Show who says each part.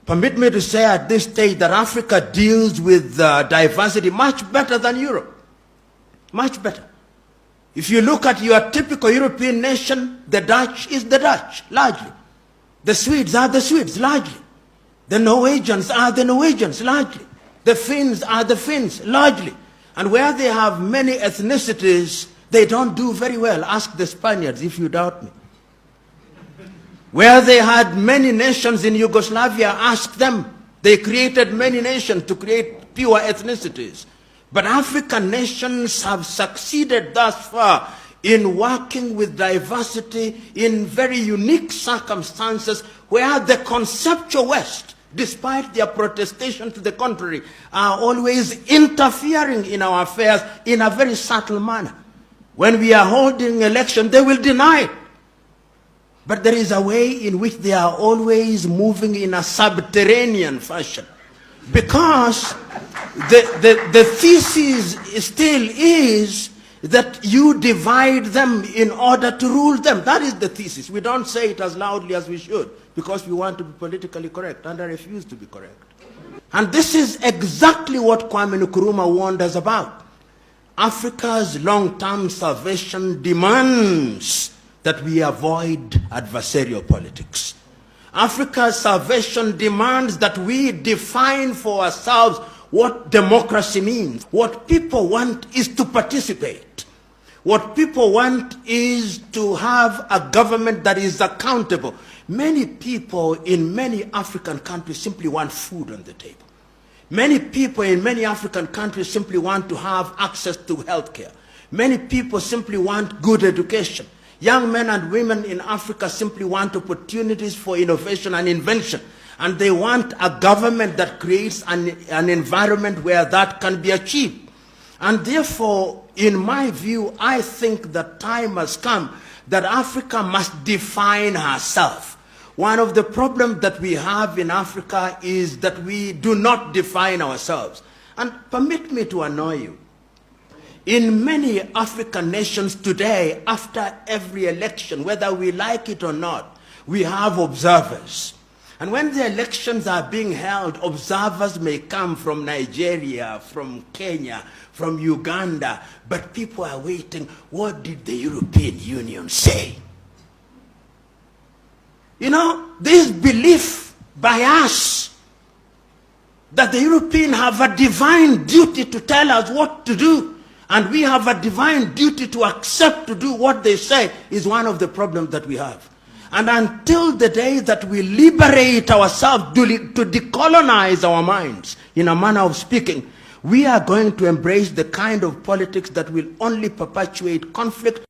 Speaker 1: Permit me to say at this stage that Africa deals with diversity much better than Europe. Much better. If you look at your typical European nation, the Dutch is the Dutch, largely. The Swedes are the Swedes, largely. The Norwegians are the Norwegians, largely. The Finns are the Finns, largely. And where they have many ethnicities, they don't do very well. Ask the Spaniards if you doubt me. Where they had many nations in Yugoslavia, ask them. They created many nations to create pure ethnicities. But African nations have succeeded thus far in working with diversity in very unique circumstances where the conceptual West, despite their protestation to the contrary, are always interfering in our affairs in a very subtle manner. When we are holding election, they will deny it. But there is a way in which they are always moving in a subterranean fashion. Because the thesis still is that you divide them in order to rule them. That is the thesis. We don't say it as loudly as we should because we want to be politically correct, and I refuse to be correct. And this is exactly what Kwame Nkrumah warned us about. Africa's long-term salvation demands that we avoid adversarial politics. Africa's salvation demands that we define for ourselves what democracy means. What people want is to participate. What people want is to have a government that is accountable. Many people in many African countries simply want food on the table. Many people in many African countries simply want to have access to health care. Many people simply want good education. Young men and women in Africa simply want opportunities for innovation and invention. And they want a government that creates an environment where that can be achieved. And therefore, in my view, I think that time has come that Africa must define herself. One of the problems that we have in Africa is that we do not define ourselves. And permit me to annoy you. In many African nations today, after every election, whether we like it or not, we have observers. And when the elections are being held, observers may come from Nigeria, from Kenya, from Uganda, but people are waiting, what did the European Union say? You know, this belief by us that the Europeans have a divine duty to tell us what to do, and we have a divine duty to accept to do what they say is one of the problems that we have. And until the day that we liberate ourselves to decolonize our minds, in a manner of speaking, we are going to embrace the kind of politics that will only perpetuate conflict.